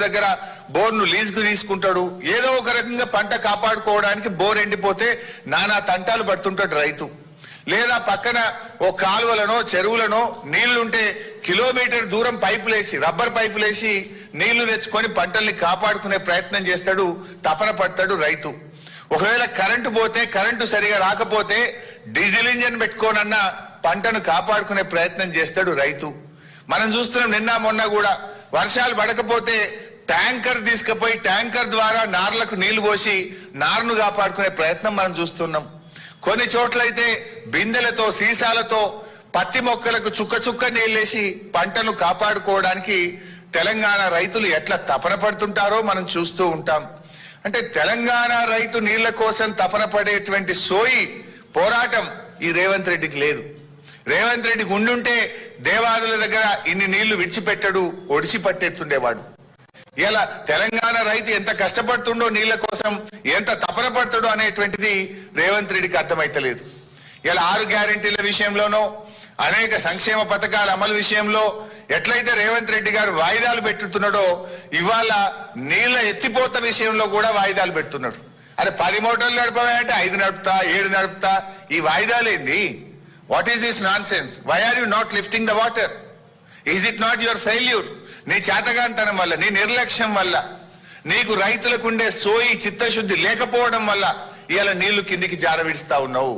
దగ్గర బోర్ను లీజుకు తీసుకుంటాడు. ఏదో ఒక రకంగా పంట కాపాడుకోవడానికి బోర్ ఎండిపోతే నానా తంటాలు పడుతుంటాడు రైతు. లేదా పక్కన ఓ కాలువలనో చెరువులనో నీళ్లుంటే కిలోమీటర్ దూరం పైపులేసి రబ్బర్ పైపులేసి నీళ్లు తెచ్చుకొని పంటల్ని కాపాడుకునే ప్రయత్నం చేస్తాడు, తపన పడతాడు రైతు. ఒకవేళ కరెంటు పోతే, కరెంటు సరిగా రాకపోతే డీజిల్ ఇంజన్ పెట్టుకోనన్నా పంటను కాపాడుకునే ప్రయత్నం చేస్తాడు రైతు. మనం చూస్తున్నాం నిన్న మొన్న కూడా వర్షాలు పడకపోతే ట్యాంకర్ తీసుకుపోయి ట్యాంకర్ ద్వారా నార్లకు నీళ్లు పోసి నారును కాపాడుకునే ప్రయత్నం మనం చూస్తున్నాం. కొన్ని చోట్లయితే బిందెలతో సీసాలతో పత్తి మొక్కలకు చుక్క చుక్క నీళ్ళేసి పంటను కాపాడుకోవడానికి తెలంగాణ రైతులు ఎట్లా తపన పడుతుంటారో మనం చూస్తూ ఉంటాం. అంటే తెలంగాణ రైతు నీళ్ల కోసం తపన పడేటువంటి సోయి పోరాటం ఈ రేవంత్ రెడ్డికి లేదు. రేవంత్ రెడ్డికి ఉండుంటే దేవాదుల దగ్గర ఇన్ని నీళ్లు విడిచిపెట్టడు, ఒడిసి పట్టేస్తుండేవాడు. ఇలా తెలంగాణ రైతు ఎంత కష్టపడుతుండో నీళ్ల కోసం, ఎంత తపన పడుతుండో అనేటువంటిది రేవంత్ రెడ్డికి అర్థమైతలేదు. ఇలా 6 గ్యారెంటీల విషయంలోనో అనేక సంక్షేమ పథకాల అమలు విషయంలో ఎట్లయితే రేవంత్ రెడ్డి గారు వాయిదాలు పెట్టుతున్నాడో ఇవాళ నీళ్ల ఎత్తిపోత విషయంలో కూడా వాయిదాలు పెడుతున్నాడు. అరే 10 మోటార్లు నడపమంటే 5 నడుపుతా, 7 నడుపుతా, ఈ వాయిదాలు ఏంది? What is this nonsense? Why are you not lifting the water? Is it not your failure? నీ చేతగాంతనం వల్ల, నీ నిర్లక్ష్యం వల్ల, నీకు రైతులకు ఉండే సోయి చిత్తశుద్ధి లేకపోవడం వల్ల ఇవాళ నీళ్లు కిందికి జారవిడుస్తా ఉన్నావు.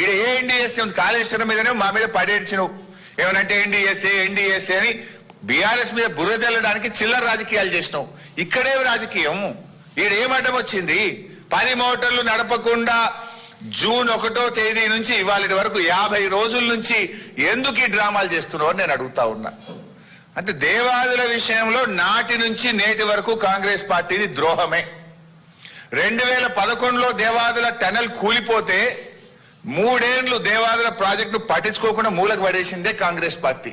ఈడ ఏ ఎన్డీఎస్ఏ కాళేశ్వరం మీదనే మా మీద పడేడ్చినవు. ఏమనంటే ఎన్డీఎస్ఏ అని బీఆర్ఎస్ మీద బుర్ర తెల్లడానికి చిల్లర రాజకీయాలు చేసినావు. ఇక్కడే రాజకీయం. ఈడ ఏం అడ్డం వచ్చింది? 10 మోటార్లు నడపకుండా జూన్ 1వ తేదీ నుంచి ఇవాళ వరకు 50 రోజుల నుంచి ఎందుకు ఈ డ్రామాలు చేస్తున్నావు అని నేను అడుగుతా ఉన్నా. అంటే దేవాదుల విషయంలో నాటి నుంచి నేటి వరకు కాంగ్రెస్ పార్టీది ద్రోహమే. 2011లో దేవాదుల టనల్ కూలిపోతే 3 ఏళ్లు దేవాదుల ప్రాజెక్టు పట్టించుకోకుండా మూలకు పడేసిందే కాంగ్రెస్ పార్టీ.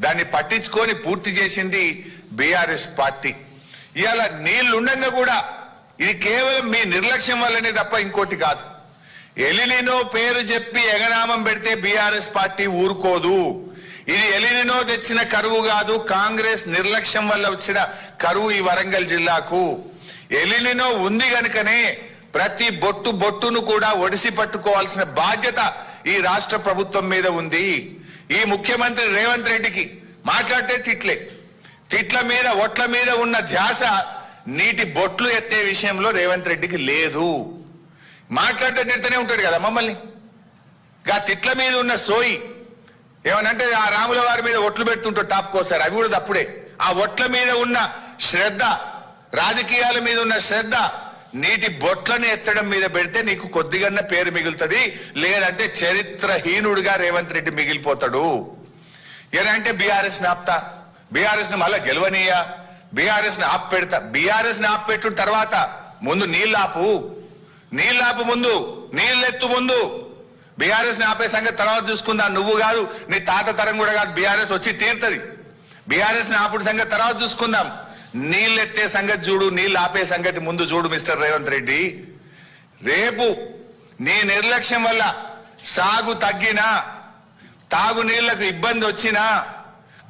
దాన్ని పట్టించుకొని పూర్తి చేసింది బీఆర్ఎస్ పార్టీ. ఇవాళ నీళ్లుండగా కూడా ఇది కేవలం మీ నిర్లక్ష్యం వల్లనే తప్ప ఇంకోటి కాదు. ఎలినినో పేరు చెప్పి ఎగనామం పెడితే బీఆర్ఎస్ పార్టీ ఊరుకోదు. ఇది ఎలినినో తెచ్చిన కరువు కాదు, కాంగ్రెస్ నిర్లక్ష్యం వల్ల వచ్చిన కరువు ఈ వరంగల్ జిల్లాకు. ఎలినినో ఉంది గనుకనే ప్రతి బొట్టును కూడా ఒడిసి పట్టుకోవాల్సిన బాధ్యత ఈ రాష్ట్ర ప్రభుత్వం మీద ఉంది. ఈ ముఖ్యమంత్రి రేవంత్ రెడ్డికి మాట్లాడితే తిట్ల మీద ఒట్ల మీద ఉన్న ధ్యాస నీటి బొట్లు ఎత్తే విషయంలో రేవంత్ రెడ్డికి లేదు. మాట్లాడితే తిడుతూనే ఉంటాడు కదా మమ్మల్ని. గా తిట్ల మీద ఉన్న సోయి ఏమనంటే ఆ రాముల వారి మీద ఒట్లు పెడుతుంటాడు తాపుకోసారి, అవి కూడా తప్పుడే. ఆ ఒట్ల మీద ఉన్న శ్రద్ధ, రాజకీయాల మీద ఉన్న శ్రద్ధ నీటి బొట్లను ఎత్తడం మీద పెడితే నీకు కొద్దిగన్న పేరు మిగులుతుంది. లేదంటే చరిత్రహీనుడిగా రేవంత్ రెడ్డి మిగిలిపోతాడు. ఏదంటే బీఆర్ఎస్ ని ఆపుతా, బీఆర్ఎస్ ని మళ్ళా గెలవనీయా, బీఆర్ఎస్ ని ఆపు పెడతా. బీఆర్ఎస్ ని ఆపు పెట్టు తర్వాత ముందు నీళ్ళాపు ముందు, నీళ్ళెత్తు ముందు. బీఆర్ఎస్ ని ఆపే సంగతి తర్వాత చూసుకుందా. నువ్వు కాదు, నీ తాత తరం కూడా కాదు, బీఆర్ఎస్ వచ్చి తీరుతుంది. బీఆర్ఎస్ ని ఆపుడు సంగతి తర్వాత చూసుకుందాం. నీళ్ళెత్తే సంగతి చూడు, నీళ్ళు ఆపే సంగతి ముందు చూడు మిస్టర్ రేవంత్ రెడ్డి. రేపు నీ నిర్లక్ష్యం వల్ల సాగు తగ్గినా, తాగునీళ్లకు ఇబ్బంది వచ్చినా,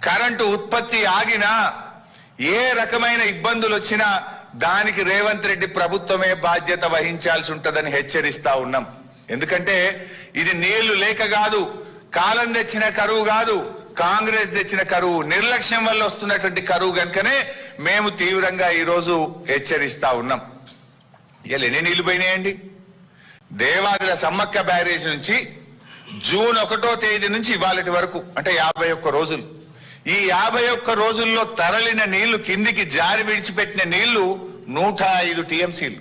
కరెంటు ఉత్పత్తి ఆగినా, ఏ రకమైన ఇబ్బందులు వచ్చినా దానికి రేవంత్ రెడ్డి ప్రభుత్వమే బాధ్యత వహించాల్సి ఉంటుందని హెచ్చరిస్తా ఉన్నాం. ఎందుకంటే ఇది నీళ్లు లేక కాదు, కాలం తెచ్చిన కరువు కాదు, కాంగ్రెస్ తెచ్చిన కరువు, నిర్లక్ష్యం వల్ల వస్తున్నటువంటి కరువు కనుకనే మేము తీవ్రంగా ఈరోజు హెచ్చరిస్తా ఉన్నాం. ఇలా ఎన్ని నీళ్లు పోయినాయండి? దేవాదుల సమ్మక్క బ్యారేజ్ నుంచి జూన్ 1వ తేదీ నుంచి ఇవాళటి వరకు అంటే 51 రోజులు. ఈ 51 రోజుల్లో తరలిన నీళ్లు, కిందికి జారి విడిచిపెట్టిన నీళ్లు 105 టీఎంసీలు.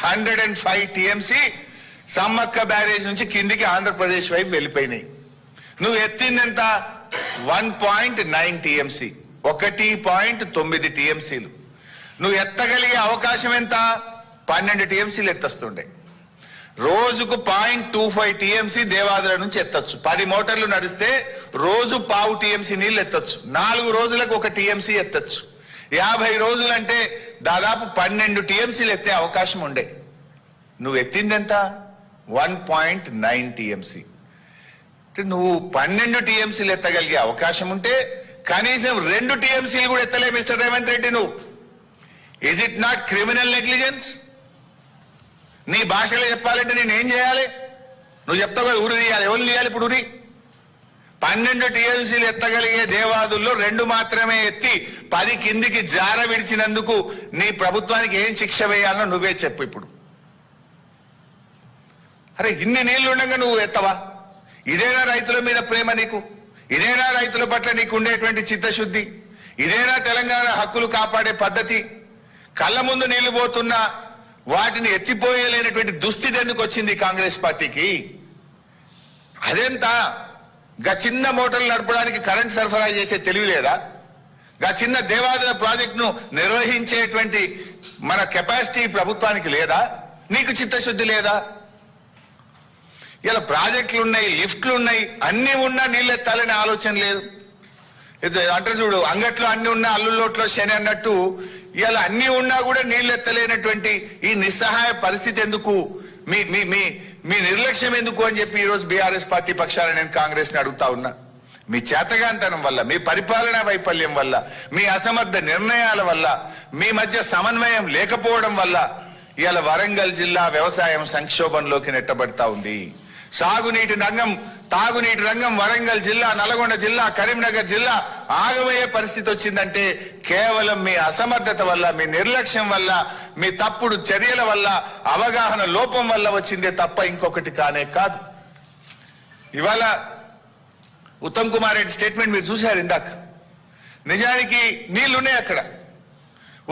105 టీఎంసీ సమ్మక్క బ్యారేజ్ నుంచి కిందికి ఆంధ్రప్రదేశ్ వైపు వెళ్ళిపోయినాయి. నువ్వు ఎత్తిందెంత? 1.9 టీఎంసీ, 1.9 టీఎంసీలు. నువ్వు ఎత్తగలిగే అవకాశం ఎంత? 12 టీఎంసీలు ఎత్తొస్తుండే. రోజుకు 0.25 టీఎంసీ దేవాదుల నుంచి ఎత్తొచ్చు. 10 మోటార్లు నడిస్తే రోజు 0.5 టీఎంసీ నీళ్లు ఎత్తొచ్చు. 4 రోజులకు 1 టీఎంసీ ఎత్తొచ్చు. 50 రోజులంటే దాదాపు 12 టీఎంసీలు ఎత్తే అవకాశం ఉండే. నువ్వు ఎత్తిందెంత? 1.9 టీఎంసీ. నువ్వు 12 టీఎంసీలు ఎత్తగలిగే అవకాశం ఉంటే కనీసం 2 టీఎంసీలు కూడా ఎత్తలే మిస్టర్ రేవంత్ రెడ్డి. నువ్వు is it not criminal negligence? నీ భాషలో చెప్పాలంటే నేనేం చేయాలి? నువ్వు చెప్తావు కదా ఊరు తీయాలి. ఎవరు తీయాలి ఇప్పుడు ఊరి? 12 టీఎంసీలు ఎత్తగలిగే దేవాదుల్లో 2 మాత్రమే ఎత్తి 10 కిందికి జార విడిచినందుకు నీ ప్రభుత్వానికి ఏం శిక్ష వేయాలో నువ్వే చెప్పు ఇప్పుడు. అరే ఇన్ని నీళ్లు ఉండగా నువ్వు ఎత్తవా? ఇదేనా రైతుల మీద ప్రేమ నీకు? ఇదేనా రైతుల పట్ల నీకు ఉండేటువంటి చిత్తశుద్ధి? ఇదేనా తెలంగాణ హక్కులు కాపాడే పద్ధతి? కళ్ళ ముందు నీళ్లు పోతున్నా వాటిని ఎత్తిపోయలేనటువంటి దుస్థితి ఎందుకు వచ్చింది కాంగ్రెస్ పార్టీకి? అదెంత? గా చిన్న మోటార్లు నడపడానికి కరెంట్ సరఫరా చేసే తెలివి లేదా? గా చిన్న దేవాదుల ప్రాజెక్టును నిర్వహించేటువంటి మన కెపాసిటీ ప్రభుత్వానికి లేదా? నీకు చిత్తశుద్ధి లేదా? ఇలా ప్రాజెక్టులు ఉన్నాయి, లిఫ్ట్లు ఉన్నాయి, అన్ని ఉన్నా నీళ్ళు ఎత్తాలనే ఆలోచన లేదు. అంటే చూడు, అంగట్లో అన్ని ఉన్నా అల్లులోట్లో శని అన్నట్టు ఇలా అన్ని ఉన్నా కూడా నీళ్ళు ఎత్తలేనటువంటి ఈ నిస్సహాయ పరిస్థితి ఎందుకు? మీ మీ మీ మీ నిర్లక్ష్యం ఎందుకు అని చెప్పి ఈరోజు బీఆర్ఎస్ పార్టీ పక్షాన నేను కాంగ్రెస్ ని అడుగుతా ఉన్నా. మీ చేతగాంతనం వల్ల, మీ పరిపాలనా వైఫల్యం వల్ల, మీ అసమర్థ నిర్ణయాల వల్ల, మీ మధ్య సమన్వయం లేకపోవడం వల్ల ఇవాళ వరంగల్ జిల్లా వ్యవసాయం సంక్షోభంలోకి నెట్టబడతా ఉంది. సాగునీటి రంగం, తాగునీటి రంగం వరంగల్ జిల్లా, నల్గొండ జిల్లా, కరీంనగర్ జిల్లా ఆగమయ్యే పరిస్థితి వచ్చిందంటే కేవలం మీ అసమర్థత వల్ల, మీ నిర్లక్ష్యం వల్ల, మీ తప్పుడు చర్యల వల్ల, అవగాహన లోపం వల్ల వచ్చిందే తప్ప ఇంకొకటి కానే కాదు. ఇవాళ ఉత్తమ్ కుమార్ రెడ్డి స్టేట్మెంట్ మీరు చూశారు ఇందాక. నిజానికి నీళ్లున్నాయి అక్కడ.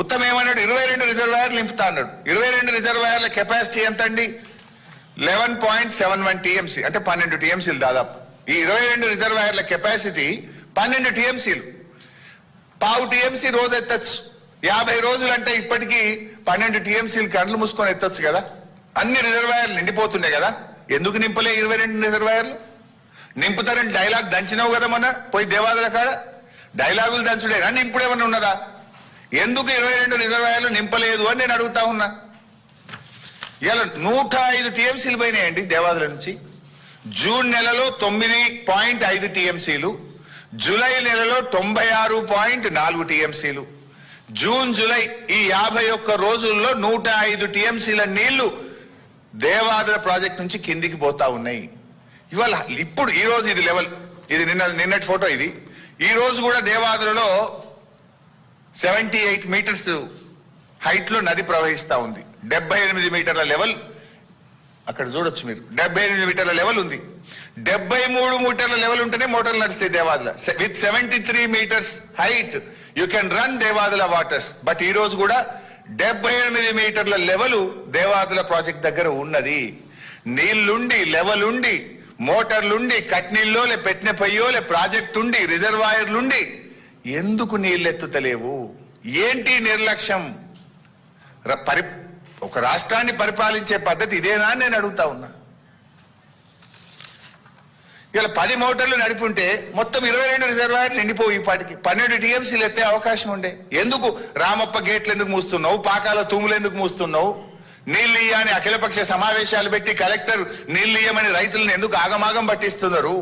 ఉత్తమ్ ఏమన్నాడు? 22 రిజర్వాయర్లు నింపుతా అన్నాడు. 22 రిజర్వాయర్ల కెపాసిటీ ఎంత అండి? 11.71 టీఎంసీ, అంటే 12 టీఎంసీలు దాదాపు. ఈ 22 రిజర్వాయర్ల కెపాసిటీ 12 టీఎంసీలు. 1/4 టీఎంసీ రోజు ఎత్తచ్చు. 50 రోజులు అంటే ఇప్పటికీ 12 టీఎంసీలు కళ్ళు మూసుకొని ఎత్తొచ్చు కదా. అన్ని రిజర్వాయర్లు నిండిపోతుండే కదా. ఎందుకు నింపలే 22 రిజర్వాయర్లు? నింపుతారని డైలాగ్ దంచినావు కదా మొన్న పోయి దేవాదుల కాడ. డైలాగులు దంచుడేనా, నింపుడేమన్నా ఉన్నదా? ఎందుకు 22 రిజర్వాయర్లు నింపలేదు అని నేను అడుగుతా ఉన్నా. ఇలా 105 టీఎంసీలు పోయినాయండి దేవాదుల నుంచి. జూన్ నెలలో 9.5 టీఎంసీలు, జూలై నెలలో 96.4 టీఎంసీలు. జూన్ జూలై ఈ 51 రోజుల్లో 105 టీఎంసీల నీళ్లు దేవాదుల ప్రాజెక్ట్ నుంచి కిందికి పోతా ఉన్నాయి. ఇవాళ ఇప్పుడు ఈ రోజు ఇది లెవెల్, ఇది నిన్నటి ఫోటో. ఇది ఈ రోజు కూడా దేవాదులలో 78 మీటర్స్ హైట్ లో నది ప్రవహిస్తా ఉంది. 78 మీటర్ల లెవెల్ అక్కడ చూడొచ్చు మీరు. 78 మీటర్ల లెవెల్ ఉంది. 73 మీటర్ల లెవెల్ ఉంటేనే మోటార్లు నడుస్తాయి Devadula. With 73 meters height you can run Devadula waters. But ఈ రోజు కూడా 78 మీటర్ల లెవెల్ దేవాదుల ప్రాజెక్ట్ దగ్గర ఉన్నది. నీళ్లుండి, లెవెల్ ఉండి, మోటార్లుండి, కట్నీళ్ళోలే, పెట్టిన పయ్యోలే, ప్రాజెక్ట్ ఉండి, రిజర్వాయర్లుండి ఎందుకు నీళ్ళెత్తుతలేవు? ఏంటి నిర్లక్ష్యం? ఒక రాష్ట్రాన్ని పరిపాలించే పద్ధతి ఇదేనా అని నేను అడుగుతా ఉన్నా. ఇలా 10 మోటార్లు నడిపుంటే మొత్తం 22 రిజర్వాయర్లు నిండిపోయి ఇప్పటికి 12 టీఎంసీలు ఎత్తే అవకాశం ఉండే. ఎందుకు రామప్ప గేట్లు ఎందుకు మూస్తున్నావు? పాకాల తూములు ఎందుకు మూస్తున్నావు? నీళ్ళు ఇయ్యని అఖిలపక్ష సమావేశాలు పెట్టి కలెక్టర్ నీళ్ళు ఇయ్యమని రైతులను ఎందుకు ఆగమాగం పట్టిస్తున్నారు?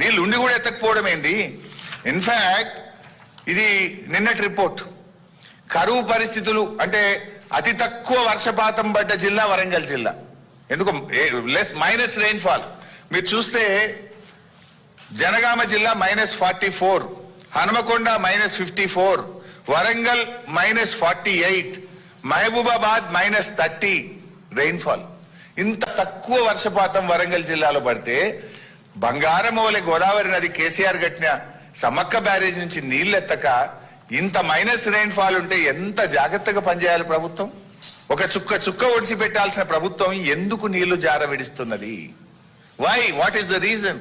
నీళ్ళు ఉండి కూడా ఎత్తకపోవడం ఏంది? ఇన్ఫాక్ట్ ఇది నిన్నటి రిపోర్ట్. కరువు పరిస్థితులు అంటే అతి తక్కువ వర్షపాతం పడ్డ జిల్లా వరంగల్ జిల్లా. ఎందుకు మైనస్ రెయిన్ఫాల్ మీరు చూస్తే జనగామ జిల్లా -44, హనుమకొండ -54, వరంగల్ -48, మహబూబాబాద్ -30 రెయిన్ఫాల్. ఇంత తక్కువ వర్షపాతం వరంగల్ జిల్లాలో పడితే బంగారమోలే గోదావరి నది కేసీఆర్ కట్టిన సమ్మక్క బ్యారేజ్ నుంచి నీళ్ళెత్తక ఇంత మైనస్ రెయిన్ఫాల్ ఉంటే ఎంత జాగ్రత్తగా పనిచేయాలి ప్రభుత్వం? ఒక చుక్క ఒడిసి పెట్టాల్సిన ప్రభుత్వం ఎందుకు నీళ్లు జార విడుస్తున్నది? Why? What is the reason?